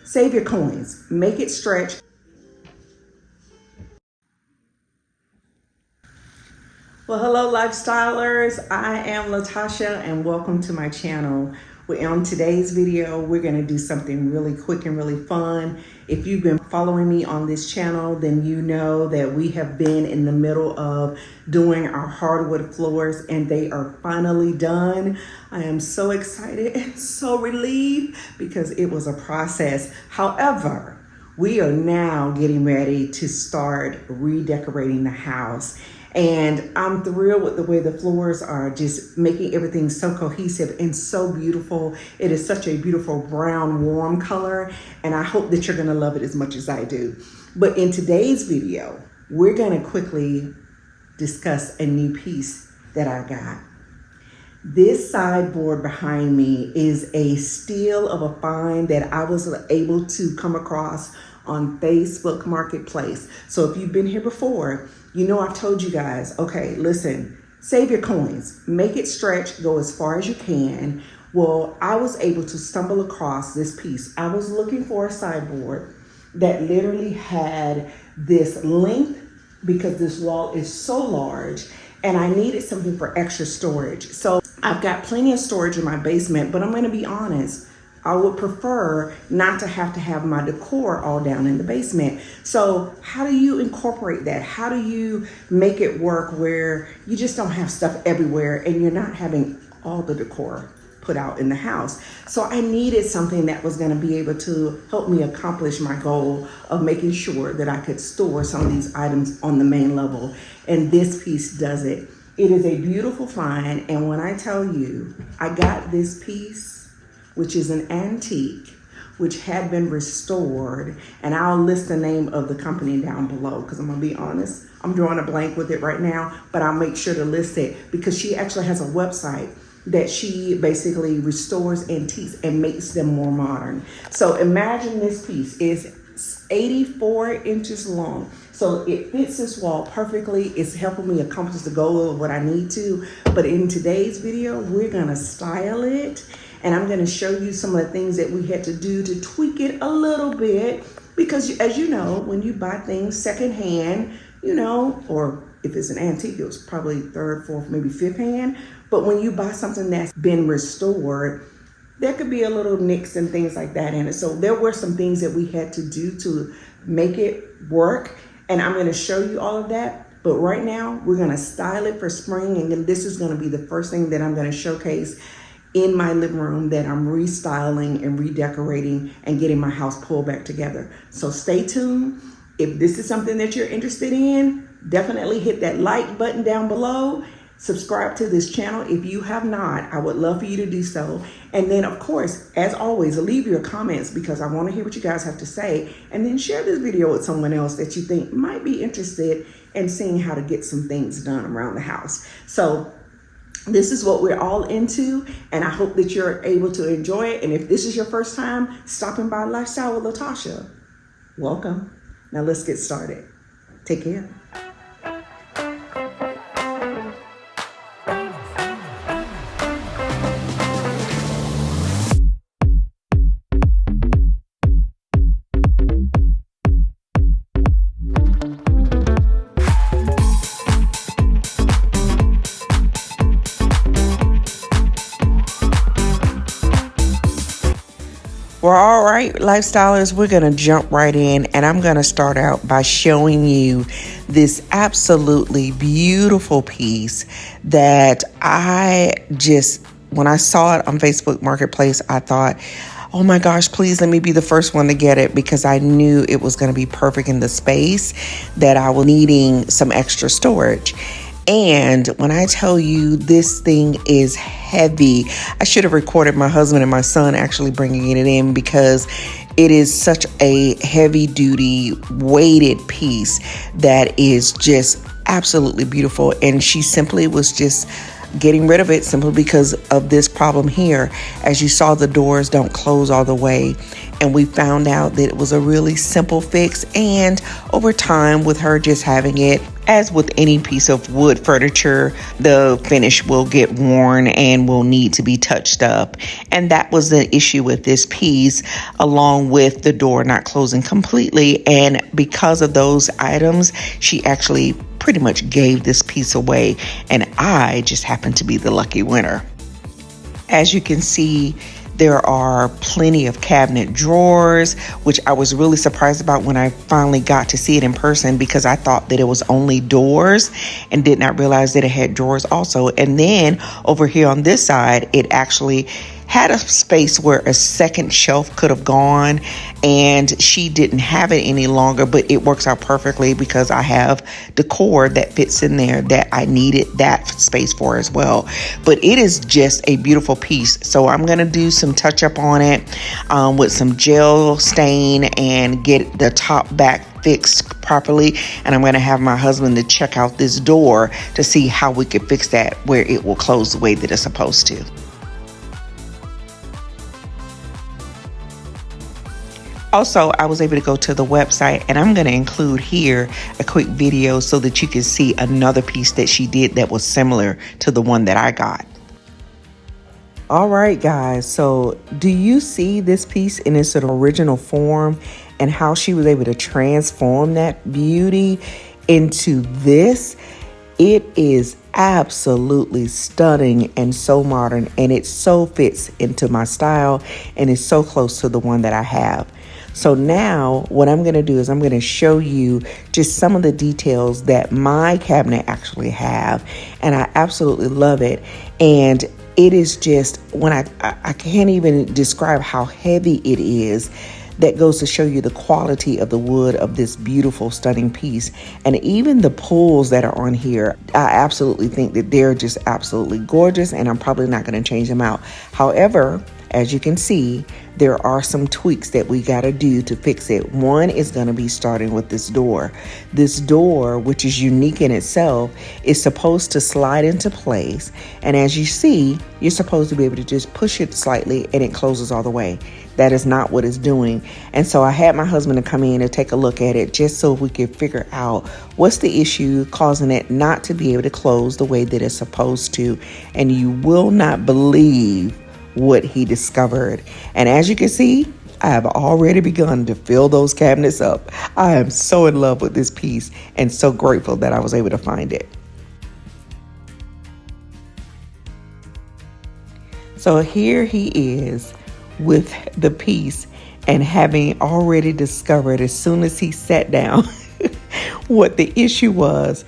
Save your coins, make it stretch. Well, hello lifestylers, I am LaToshia and welcome to my channel. On today's video, we're gonna do something really quick and really fun. If you've been following me on this channel, then you know that we have been in the middle of doing our hardwood floors and they are finally done. I am so excited and so relieved because it was a process. However, we are now getting ready to start redecorating the house. And I'm thrilled with the way the floors are just making everything so cohesive and so beautiful. It is such a beautiful brown, warm color, and I hope that you're gonna love it as much as I do. But in today's video, we're gonna quickly discuss a new piece that I got. This sideboard behind me is a steal of a find that I was able to come across on Facebook Marketplace. So if you've been here before, you know I've told you guys, okay, listen, save your coins, make it stretch, go as far as you can. Well, I was able to stumble across this piece. I was looking for a sideboard that literally had this length because this wall is so large and I needed something for extra storage. So I've got plenty of storage in my basement, but I'm gonna be honest, I would prefer not to have my decor all down in the basement. So how do you incorporate that? How do you make it work where you just don't have stuff everywhere and you're not having all the decor put out in the house? So I needed something that was gonna be able to help me accomplish my goal of making sure that I could store some of these items on the main level. And this piece does it. It is a beautiful find. And when I tell you, I got this piece, which is an antique, which had been restored. And I'll list the name of the company down below because I'm gonna be honest, I'm drawing a blank with it right now, but I'll make sure to list it because she actually has a website that she basically restores antiques and makes them more modern. So imagine this piece is 84 inches long. So it fits this wall perfectly. It's helping me accomplish the goal of what I need to. But in today's video, we're gonna style it. And I'm gonna show you some of the things that we had to do to tweak it a little bit. Because as you know, when you buy things secondhand, you know, or if it's an antique, it was probably third, fourth, maybe fifth hand. But when you buy something that's been restored, there could be a little nicks and things like that in it. So there were some things that we had to do to make it work. And I'm gonna show you all of that. But right now, we're gonna style it for spring. And then this is gonna be the first thing that I'm gonna showcase in my living room that I'm restyling and redecorating and getting my house pulled back together. So stay tuned. If this is something that you're interested in, definitely hit that like button down below. Subscribe to this channel if you have not. I would love for you to do so. And then of course, as always, leave your comments because I want to hear what you guys have to say. And then share this video with someone else that you think might be interested in seeing how to get some things done around the house. So this is what we're all into, and I hope that you're able to enjoy it. And if this is your first time stopping by Lifestyle with LaToshia, welcome. Now let's get started. Take care. Well, all right, lifestylers, we're going to jump right in and I'm going to start out by showing you this absolutely beautiful piece that when I saw it on Facebook Marketplace, I thought, oh my gosh, please let me be the first one to get it because I knew it was going to be perfect in the space that I was needing some extra storage. And when I tell you this thing is heavy, I should have recorded my husband and my son actually bringing it in because it is such a heavy duty weighted piece that is just absolutely beautiful. And she simply was just getting rid of it simply because of this problem here. As you saw, the doors don't close all the way. And we found out that it was a really simple fix. And over time with her just having it As with any piece of wood furniture, the finish will get worn and will need to be touched up. And that was the issue with this piece, along with the door not closing completely. And because of those items, she actually pretty much gave this piece away. And I just happened to be the lucky winner. As you can see, there are plenty of cabinet drawers, which I was really surprised about when I finally got to see it in person, because I thought that it was only doors and did not realize that it had drawers also. And then over here on this side, it actually had a space where a second shelf could have gone, and she didn't have it any longer, but it works out perfectly because I have Decor that fits in there that I needed that space for as well. But it is just a beautiful piece. So I'm going to do some touch up on it with some gel stain and get the top back fixed properly. And I'm going to have my husband to check out this door to see how we could fix that where it will close the way that it's supposed to. Also, I was able to go to the website, and I'm going to include here a quick video so that you can see another piece that she did that was similar to the one that I got. All right, guys, so do you see this piece in its original form and how she was able to transform that beauty into this? It is absolutely stunning and so modern, and it so fits into my style and is so close to the one that I have. So now what I'm going to do is I'm going to show you just some of the details that my cabinet actually have, and I absolutely love it. And it is just, when I can't even describe how heavy it is. That goes to show you the quality of the wood of this beautiful, stunning piece. And even the pulls that are on here, I absolutely think that they're just absolutely gorgeous, and I'm probably not going to change them out. However, as you can see, there are some tweaks that we got to do to fix it. One is going to be starting with this door. This door, which is unique in itself, is supposed to slide into place. And as you see, you're supposed to be able to just push it slightly and it closes all the way. That is not what it's doing. And so I had my husband to come in and take a look at it just so we could figure out what's the issue causing it not to be able to close the way that it's supposed to. And you will not believe what he discovered. And as you can see, I have already begun to fill those cabinets up. I am so in love with this piece and so grateful that I was able to find it. So here he is with the piece, and having already discovered as soon as he sat down what the issue was.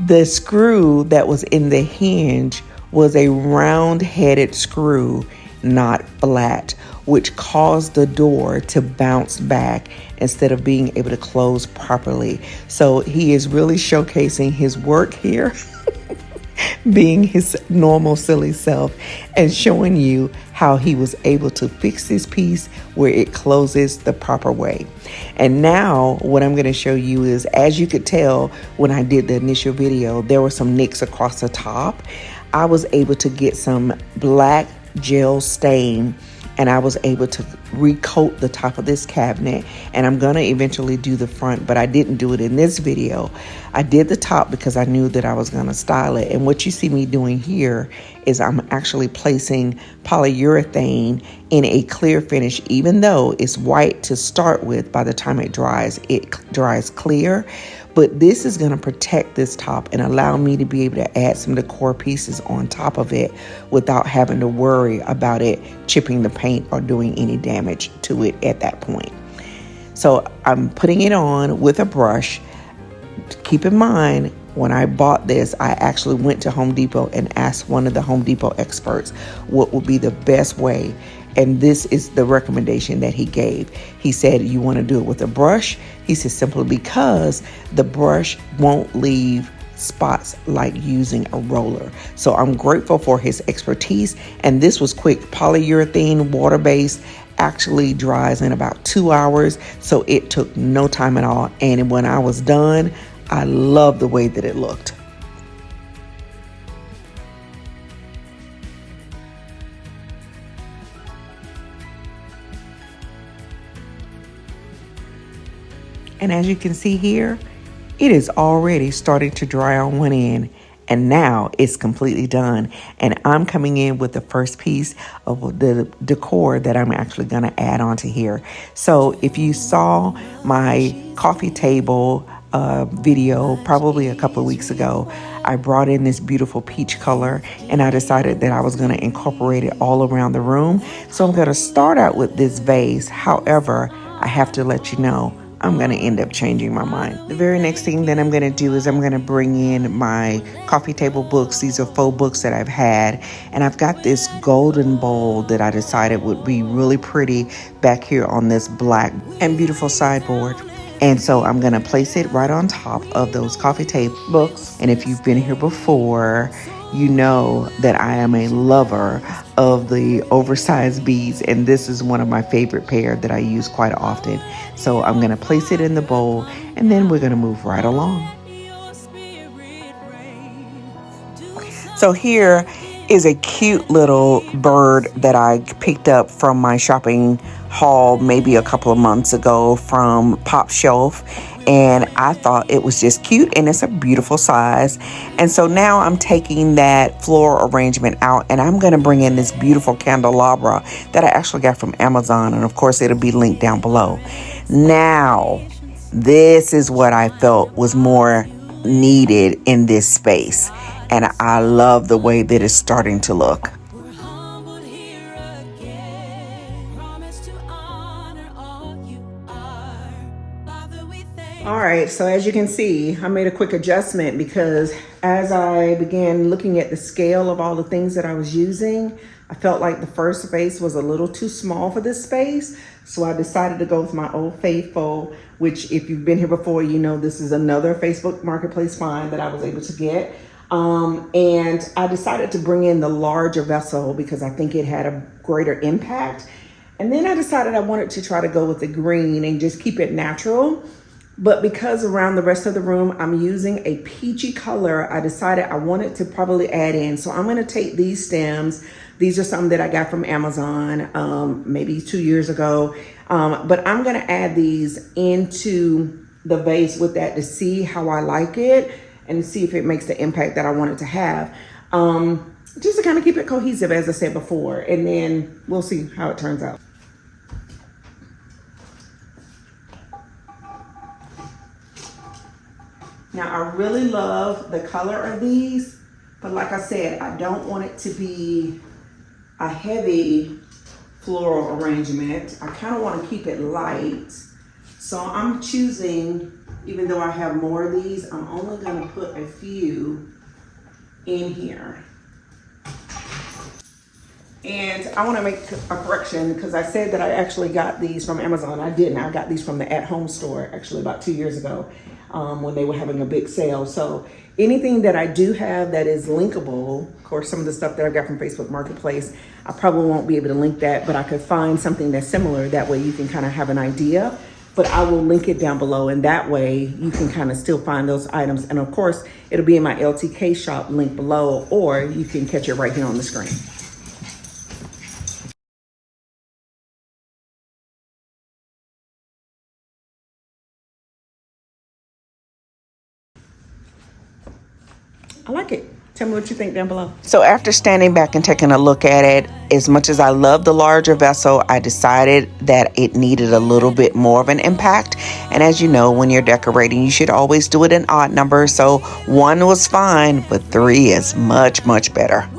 The screw that was in the hinge was a round-headed screw, not flat, which caused the door to bounce back instead of being able to close properly. So he is really showcasing his work here, being his normal silly self, and showing you how he was able to fix this piece where it closes the proper way. And now what I'm going to show you is, as you could tell when I did the initial video, there were some nicks across the top. I was able to get some black gel stain, and I was able to recoat the top of this cabinet, and I'm gonna eventually do the front, but I didn't do it in this video. I did the top because I knew that I was gonna style it. And what you see me doing here is I'm actually placing polyurethane in a clear finish. Even though it's white to start with, by the time it dries clear. But this is going to protect this top and allow me to be able to add some decor pieces on top of it without having to worry about it chipping the paint or doing any damage to it at that point. So I'm putting it on with a brush. Keep in mind, when I bought this, I actually went to Home Depot and asked one of the Home Depot experts what would be the best way. And this is the recommendation that he gave. He said, you want to do it with a brush? He said, simply because the brush won't leave spots like using a roller. So I'm grateful for his expertise. And this was quick. Polyurethane, water-based, actually dries in about 2 hours. So it took no time at all. And when I was done, I love the way that it looked. And as you can see here, It is already starting to dry on one end, and now it's completely done. And I'm coming in with the first piece of the decor that I'm actually going to add onto here. So if you saw my coffee table video probably a couple of weeks ago, I brought in this beautiful peach color, and I decided that I was going to incorporate it all around the room. So I'm going to start out with this vase. However, I have to let you know I'm going to end up changing my mind. The very next thing that I'm going to do is I'm going to bring in my coffee table books. These are faux books that I've had, and I've got this golden bowl that I decided would be really pretty back here on this black and beautiful sideboard. And so I'm going to place it right on top of those coffee table books. And if you've been here before, you know that I am a lover of the oversized beads, and this is one of my favorite pair that I use quite often. So I'm going to place it in the bowl, and then we're going to move right along. So here is a cute little bird that I picked up from my shopping haul maybe a couple of months ago from Pop Shelf, and I thought it was just cute, and it's a beautiful size. And so now I'm taking that floral arrangement out, and I'm going to bring in this beautiful candelabra that I actually got from Amazon, and of course it'll be linked down below. Now this is what I felt was more needed in this space, and I love the way that it's starting to look. All right, so as you can see, I made a quick adjustment because as I began looking at the scale of all the things that I was using, I felt like the first vase was a little too small for this space. So I decided to go with my Old Faithful, which if you've been here before, you know this is another Facebook Marketplace find that I was able to get. And I decided to bring in the larger vessel because I think it had a greater impact. And then I decided I wanted to try to go with the green and just keep it natural. But because around the rest of the room, I'm using a peachy color, I decided I wanted to probably add in. So I'm going to take these stems. These are some that I got from Amazon, maybe 2 years ago. But I'm going to add these into the vase with that to see how I like it and see if it makes the impact that I want it to have. Just to kind of keep it cohesive, as I said before, and then we'll see how it turns out. Now, I really love the color of these, but like I said, I don't want it to be a heavy floral arrangement. I kind of want to keep it light. So I'm choosing, even though I have more of these, I'm only going to put a few in here. And I want to make a correction because I said that I actually got these from Amazon. I didn't. I got these from the At Home store actually about 2 years ago when they were having a big sale. So anything that I do have that is linkable, of course, some of the stuff that I got from Facebook Marketplace, I probably won't be able to link that, but I could find something that's similar. That way you can kind of have an idea. But I will link it down below, and that way you can kind of still find those items. And of course, it'll be in my LTK shop link below, or you can catch it right here on the screen. I like it. Tell me what you think down below. So after standing back and taking a look at it, as much as I love the larger vessel, I decided that it needed a little bit more of an impact. And as you know, when you're decorating, you should always do it in odd numbers. So 1 was fine, but 3 is much, much better.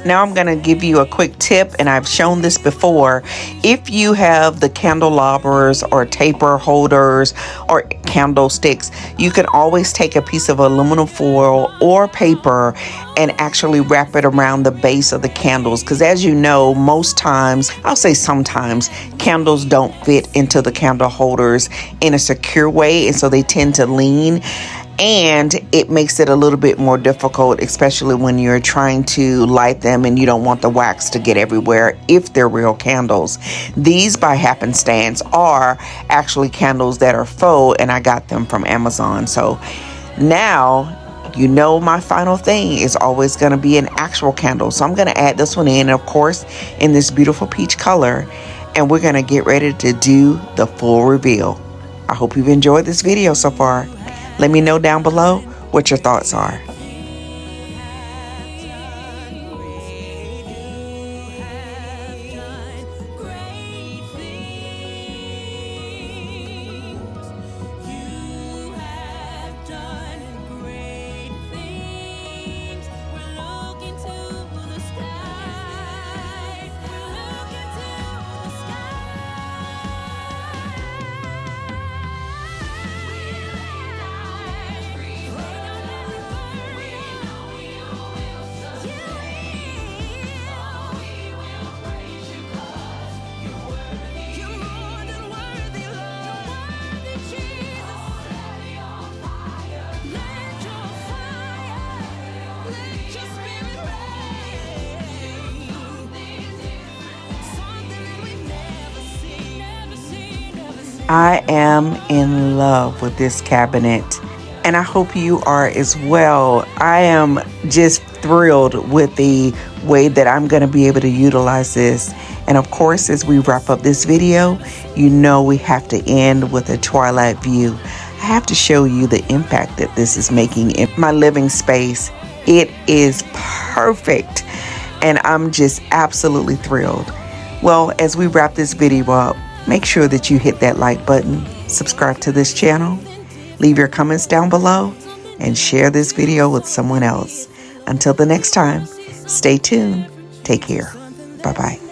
Now I'm going to give you a quick tip, and I've shown this before. If you have the candelabras or taper holders or candlesticks, you can always take a piece of aluminum foil or paper and actually wrap it around the base of the candles. Because as you know, most times, I'll say sometimes, candles don't fit into the candle holders in a secure way, and so they tend to lean. And it makes it a little bit more difficult, especially when you're trying to light them and you don't want the wax to get everywhere if they're real candles. These, by happenstance, are actually candles that are faux, and I got them from Amazon. So now, you know, my final thing is always going to be an actual candle. So I'm going to add this one in, of course, in this beautiful peach color. And we're going to get ready to do the full reveal. I hope you've enjoyed this video so far. Let me know down below what your thoughts are. I am in love with this cabinet, and I hope you are as well. I am just thrilled with the way that I'm going to be able to utilize this. And of course, as we wrap up this video, you know we have to end with a twilight view. I have to show you the impact that this is making in my living space. It is perfect, and I'm just absolutely thrilled. Well, as we wrap this video up, make sure that you hit that like button, subscribe to this channel, leave your comments down below, and share this video with someone else. Until the next time, stay tuned. Take care. Bye-bye.